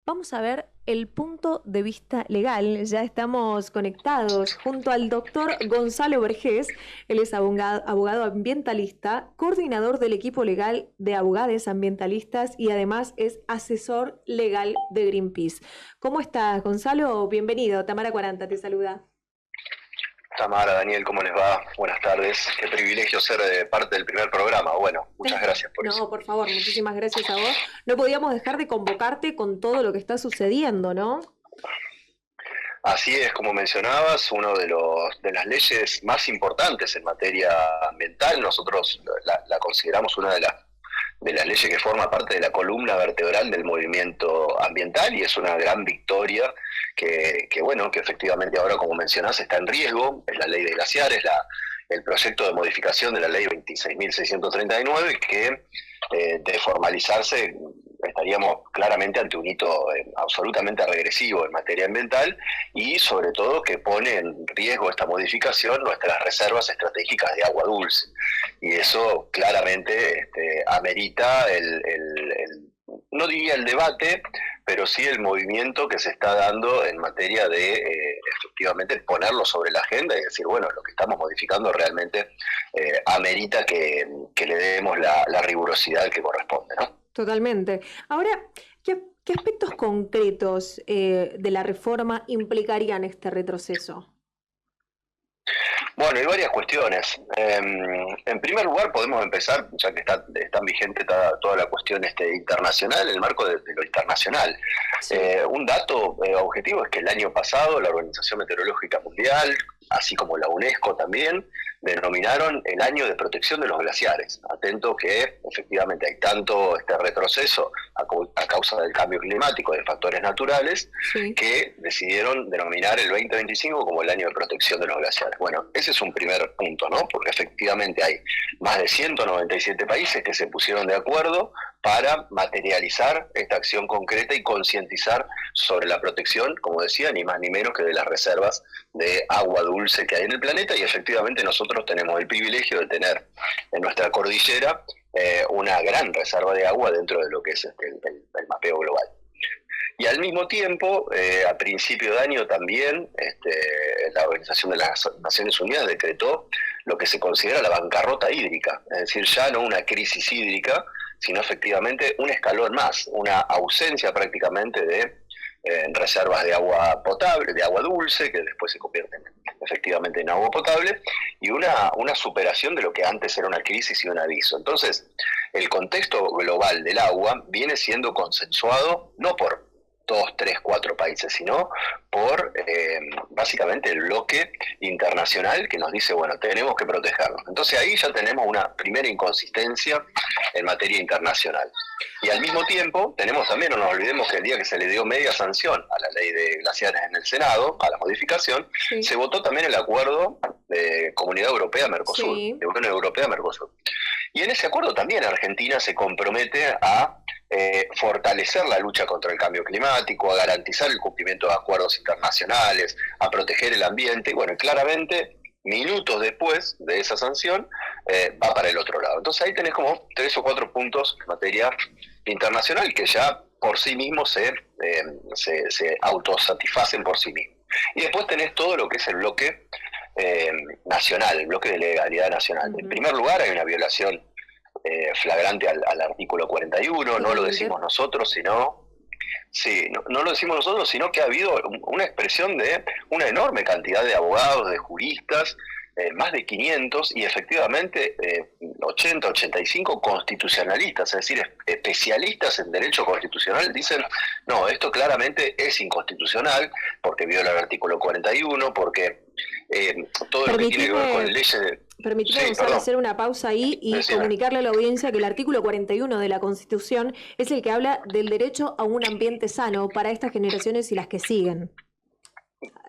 vamos a ver el punto de vista legal. Ya estamos conectados junto al doctor Gonzalo Vergés. Él es abogado ambientalista, coordinador del equipo legal de abogados ambientalistas y además es asesor legal de Greenpeace. ¿Cómo estás, Gonzalo? Bienvenido. Tamara 40 te saluda. Tamara, Daniel, ¿cómo les va? Buenas tardes. Qué privilegio ser parte del primer programa. Bueno, muchas gracias por eso. No, por favor, muchísimas gracias a vos. No podíamos dejar de convocarte con todo lo que está sucediendo, ¿no? Así es, como mencionabas, uno de las leyes más importantes en materia ambiental. Nosotros la consideramos una de las leyes que forma parte de la columna vertebral del movimiento ambiental y es una gran victoria que efectivamente ahora, como mencionás, está en riesgo. Es la ley de glaciares, el proyecto de modificación de la ley 26.639 que de formalizarse estaríamos claramente ante un hito absolutamente regresivo en materia ambiental y sobre todo que pone en riesgo esta modificación nuestras reservas estratégicas de agua dulce. Y eso claramente amerita no diría el debate, pero sí el movimiento que se está dando en materia de efectivamente ponerlo sobre la agenda y decir, bueno, lo que estamos modificando realmente amerita que le demos la rigurosidad que corresponde, ¿no? Totalmente. Ahora, ¿qué aspectos concretos de la reforma implicarían este retroceso? Bueno, hay varias cuestiones. En primer lugar, podemos empezar, ya que está vigente toda la cuestión internacional, en el marco de lo internacional. Sí. Un dato objetivo es que el año pasado la Organización Meteorológica Mundial, así como la UNESCO también, denominaron el año de protección de los glaciares. Atento que efectivamente hay tanto retroceso a causa del cambio climático, de factores naturales, sí, que decidieron denominar el 2025 como el año de protección de los glaciares. Bueno, ese es un primer punto, ¿no? Porque efectivamente hay más de 197 países que se pusieron de acuerdo para materializar esta acción concreta y concientizar sobre la protección, como decía, ni más ni menos que de las reservas de agua dulce que hay en el planeta, y efectivamente nosotros tenemos el privilegio de tener en nuestra cordillera una gran reserva de agua dentro de lo que es el mapeo global. Y al mismo tiempo, a principio de año también, la Organización de las Naciones Unidas decretó lo que se considera la bancarrota hídrica, es decir, ya no una crisis hídrica, sino efectivamente un escalón más, una ausencia prácticamente de reservas de agua potable, de agua dulce, que después se convierten efectivamente en agua potable, y una superación de lo que antes era una crisis y un aviso. Entonces, el contexto global del agua viene siendo consensuado no por 2, 3, 4 países, sino por básicamente el bloque internacional que nos dice, bueno, tenemos que protegernos. Entonces ahí ya tenemos una primera inconsistencia en materia internacional. Y al mismo tiempo tenemos también, no nos olvidemos que el día que se le dio media sanción a la ley de glaciares en el Senado, a la modificación, sí, se votó también el acuerdo de Comunidad Europea-Mercosur, sí, de Unión Europea-Mercosur. Y en ese acuerdo también Argentina se compromete a fortalecer la lucha contra el cambio climático, a garantizar el cumplimiento de acuerdos internacionales, a proteger el ambiente. Y bueno, claramente, minutos después de esa sanción, va para el otro lado. Entonces ahí tenés como 3 o 4 puntos en materia internacional que ya por sí mismos se autosatisfacen por sí mismos. Y después tenés todo lo que es el bloque nacional, el bloque de legalidad nacional. En primer lugar, hay una violación flagrante al artículo 41, no lo decimos nosotros, sino... Sí, no lo decimos nosotros, sino que ha habido una expresión de una enorme cantidad de abogados, de juristas, más de 500, y efectivamente 80, 85 constitucionalistas, es decir, especialistas en derecho constitucional, dicen, no, esto claramente es inconstitucional, porque viola el artículo 41, porque todo lo que tiene que ver con leyes de... Permitime, Gonzalo, hacer una pausa ahí y comunicarle a la audiencia que el artículo 41 de la Constitución es el que habla del derecho a un ambiente sano para estas generaciones y las que siguen.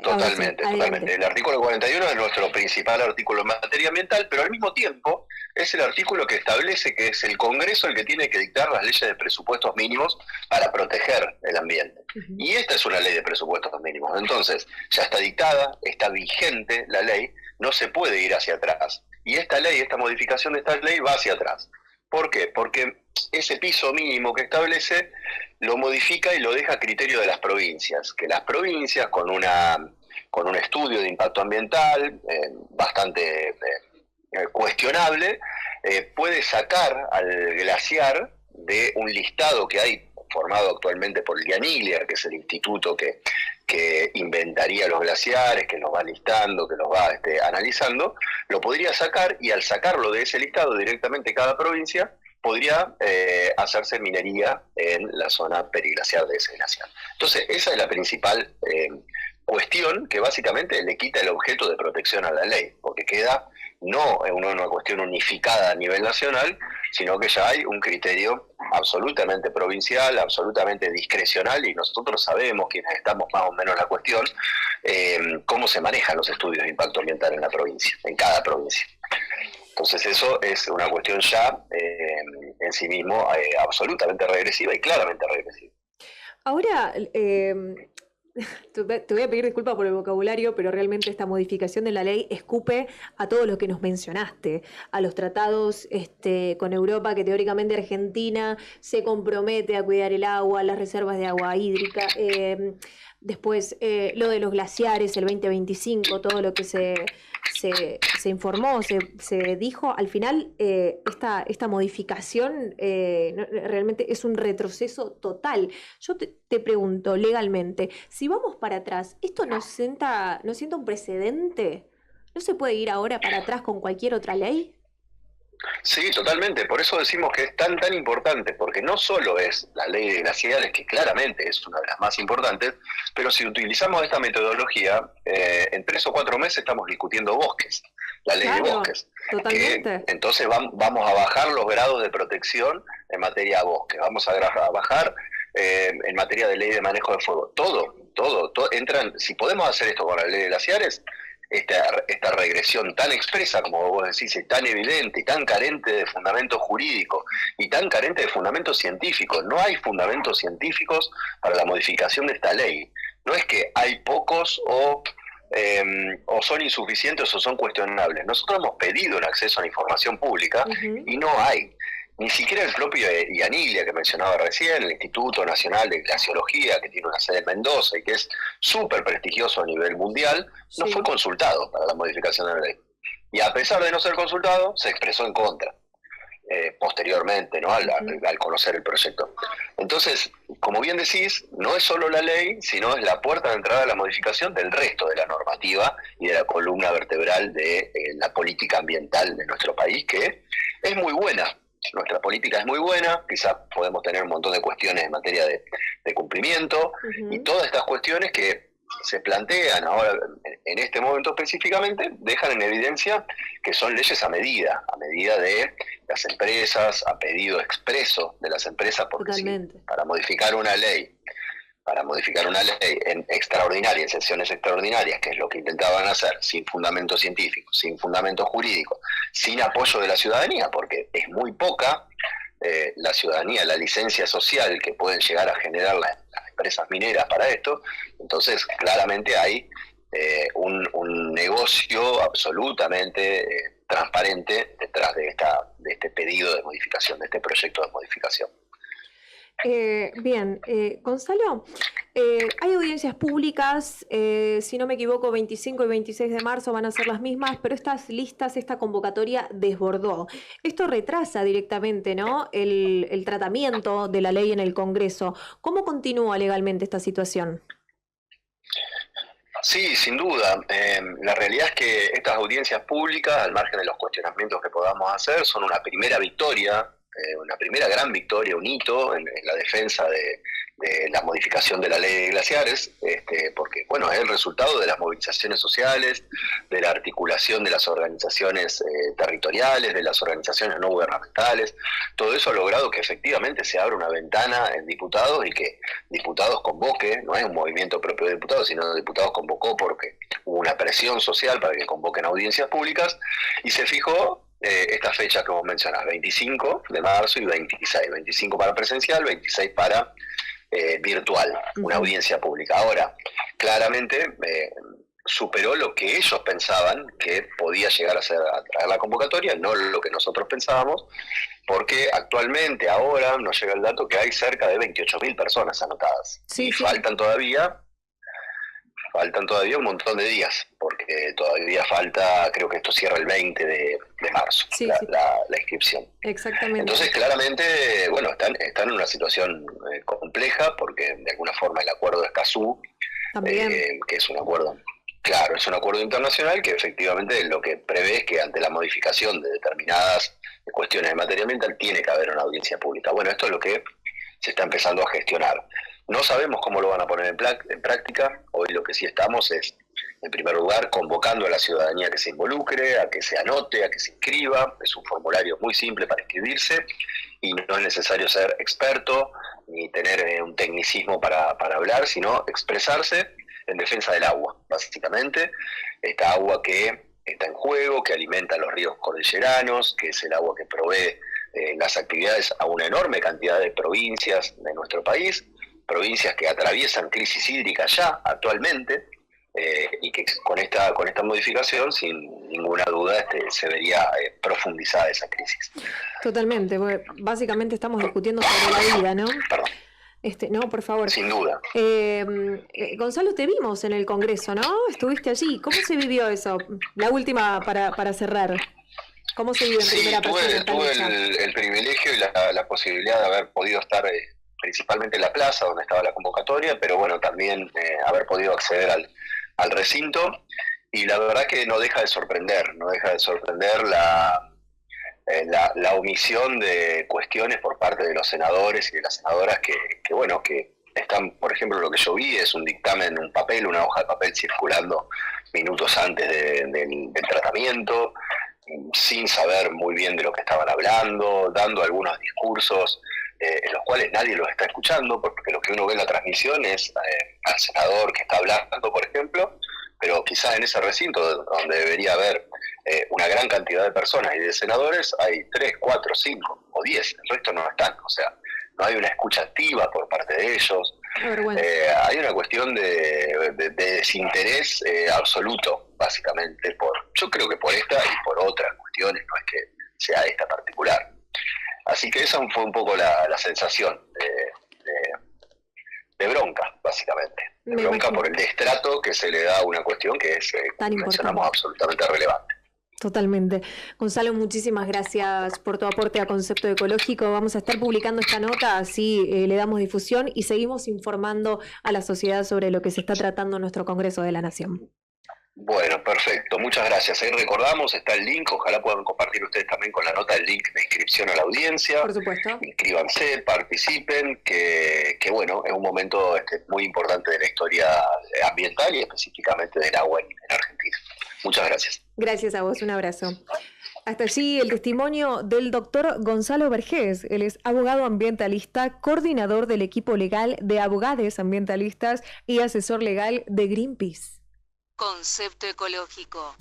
Totalmente, totalmente. El artículo 41 es nuestro principal artículo en materia ambiental, pero al mismo tiempo es el artículo que establece que es el Congreso el que tiene que dictar las leyes de presupuestos mínimos para proteger el ambiente. Y esta es una ley de presupuestos mínimos. Entonces, ya está dictada, está vigente la ley, no se puede ir hacia atrás. Y esta ley, esta modificación de esta ley va hacia atrás. ¿Por qué? Porque ese piso mínimo que establece lo modifica y lo deja a criterio de las provincias, que las provincias con un estudio de impacto ambiental bastante cuestionable, puede sacar al glaciar de un listado que hay formado actualmente por el IANILIA, que es el instituto que inventaría los glaciares, que los va listando, que los va analizando, lo podría sacar, y al sacarlo de ese listado directamente cada provincia, podría hacerse minería en la zona periglaciar de ese glaciar. Entonces, esa es la principal cuestión que básicamente le quita el objeto de protección a la ley, porque queda no una cuestión unificada a nivel nacional, sino que ya hay un criterio absolutamente provincial, absolutamente discrecional, y nosotros sabemos, quienes estamos más o menos en la cuestión, cómo se manejan los estudios de impacto ambiental en la provincia, en cada provincia. Entonces eso es una cuestión ya en sí mismo absolutamente regresiva y claramente regresiva. Ahora, te voy a pedir disculpas por el vocabulario, pero realmente esta modificación de la ley escupe a todo lo que nos mencionaste, a los tratados con Europa, que teóricamente Argentina se compromete a cuidar el agua, las reservas de agua hídrica, después lo de los glaciares, el 2025, todo lo que se informó, se dijo. Al final, esta modificación realmente es un retroceso total. Yo te pregunto legalmente, si vamos para atrás, ¿esto nos sienta un precedente? ¿No se puede ir ahora para atrás con cualquier otra ley? Sí, totalmente. Por eso decimos que es tan importante, porque no solo es la ley de glaciares, que claramente es una de las más importantes, pero si utilizamos esta metodología, en 3 o 4 meses estamos discutiendo bosques, la ley de bosques. Totalmente. Entonces vamos a bajar los grados de protección en materia de bosque, vamos a bajar en materia de ley de manejo de fuego. Todo entran. Si podemos hacer esto con la ley de glaciares, esta regresión tan expresa, como vos decís, es tan evidente y tan carente de fundamento jurídico y tan carente de fundamentos científicos. No hay fundamentos científicos para la modificación de esta ley. No es que hay pocos o son insuficientes o son cuestionables. Nosotros hemos pedido el acceso a la información pública y no hay. Ni siquiera el propio IANILIA, que mencionaba recién, el Instituto Nacional de Glaciología, que tiene una sede en Mendoza y que es súper prestigioso a nivel mundial, no fue consultado para la modificación de la ley. Y a pesar de no ser consultado, se expresó en contra, posteriormente, ¿no? al conocer el proyecto. Entonces, como bien decís, no es solo la ley, sino es la puerta de entrada a la modificación del resto de la normativa y de la columna vertebral de la política ambiental de nuestro país, que es muy buena. Nuestra política es muy buena, quizás podemos tener un montón de cuestiones en materia de cumplimiento, y todas estas cuestiones que se plantean ahora, en este momento específicamente, dejan en evidencia que son leyes a medida de las empresas, a pedido expreso de las empresas, porque para modificar una ley en extraordinaria, en sesiones extraordinarias, que es lo que intentaban hacer, sin fundamento científico, sin fundamento jurídico, sin apoyo de la ciudadanía, porque es muy poca la ciudadanía, la licencia social que pueden llegar a generar las empresas mineras para esto. Entonces claramente hay un negocio absolutamente transparente detrás de este pedido de modificación, de este proyecto de modificación. Bien, Gonzalo, hay audiencias públicas, si no me equivoco, 25 y 26 de marzo van a ser las mismas, pero estas listas, esta convocatoria desbordó. Esto retrasa directamente, ¿no?, el tratamiento de la ley en el Congreso. ¿Cómo continúa legalmente esta situación? Sí, sin duda. La realidad es que estas audiencias públicas, al margen de los cuestionamientos que podamos hacer, son una primera victoria, una primera gran victoria, un hito en la defensa de la modificación de la ley de glaciares, porque bueno, es el resultado de las movilizaciones sociales, de la articulación de las organizaciones territoriales, de las organizaciones no gubernamentales. Todo eso ha logrado que efectivamente se abra una ventana en diputados y que diputados convoque, no es un movimiento propio de diputados, sino diputados convocó porque hubo una presión social para que convoquen audiencias públicas, y se fijó estas fechas que vos mencionás, 25 de marzo y 26, 25 para presencial, 26 para virtual, una audiencia pública. Ahora, claramente superó lo que ellos pensaban que podía llegar a ser a traer la convocatoria, no lo que nosotros pensábamos, porque actualmente, ahora, nos llega el dato que hay cerca de 28.000 personas anotadas. Sí, y sí. faltan todavía un montón de días, porque todavía falta, creo que esto cierra el 20 de marzo, Sí, sí. la inscripción. Exactamente. Entonces, claramente, bueno, están en una situación compleja, porque de alguna forma el acuerdo de Escazú, que es un acuerdo, claro, es un acuerdo internacional que efectivamente lo que prevé es que ante la modificación de determinadas cuestiones de materia ambiental tiene que haber una audiencia pública. Bueno, esto es lo que se está empezando a gestionar. No sabemos cómo lo van a poner en práctica. Hoy lo que sí estamos es, en primer lugar, convocando a la ciudadanía que se involucre, a que se anote, a que se inscriba. Es un formulario muy simple para inscribirse y no es necesario ser experto ni tener un tecnicismo para hablar, sino expresarse en defensa del agua, básicamente. Esta agua que está en juego, que alimenta los ríos cordilleranos, que es el agua que provee las actividades a una enorme cantidad de provincias de nuestro país, provincias que atraviesan crisis hídrica ya actualmente, y que con esta modificación, sin ninguna duda, se vería profundizada esa crisis. Totalmente, porque básicamente estamos discutiendo sobre la vida, ¿no? Perdón. No, por favor. Sin duda. Gonzalo, te vimos en el Congreso, ¿no? Estuviste allí. ¿Cómo se vivió eso? La última para cerrar. ¿Cómo se vive en primera persona? Tuve el privilegio y la posibilidad de haber podido estar principalmente en la plaza donde estaba la convocatoria, pero bueno, también haber podido acceder al recinto, y la verdad que no deja de sorprender la omisión de cuestiones por parte de los senadores y de las senadoras que están, por ejemplo, lo que yo vi es un dictamen, un papel, una hoja de papel circulando minutos antes del tratamiento, sin saber muy bien de lo que estaban hablando, dando algunos discursos en los cuales nadie los está escuchando, porque lo que uno ve en la transmisión es al senador que está hablando, por ejemplo, pero quizás en ese recinto donde debería haber una gran cantidad de personas y de senadores, hay 3, 4, 5 o 10, el resto no están, o sea, no hay una escucha activa por parte de ellos. Hay una cuestión de desinterés absoluto, básicamente, yo creo que por esta y por otras cuestiones, no es que sea esta particular. Así que esa fue un poco la sensación de bronca, básicamente. De bronca por el destrato que se le da a una cuestión que es, como mencionamos, absolutamente relevante. Totalmente. Gonzalo, muchísimas gracias por tu aporte a Concepto Ecológico. Vamos a estar publicando esta nota, así le damos difusión y seguimos informando a la sociedad sobre lo que se está tratando en nuestro Congreso de la Nación. Bueno, perfecto. Muchas gracias. Ahí recordamos, está el link, ojalá puedan compartir ustedes también con la nota el link de inscripción a la audiencia. Por supuesto. Inscríbanse, participen, que bueno, es un momento muy importante de la historia ambiental y específicamente del agua en Argentina. Muchas gracias. Gracias a vos, un abrazo. Hasta allí el testimonio del doctor Gonzalo Vergés. Él es abogado ambientalista, coordinador del equipo legal de abogados ambientalistas y asesor legal de Greenpeace. Concepto Ecológico.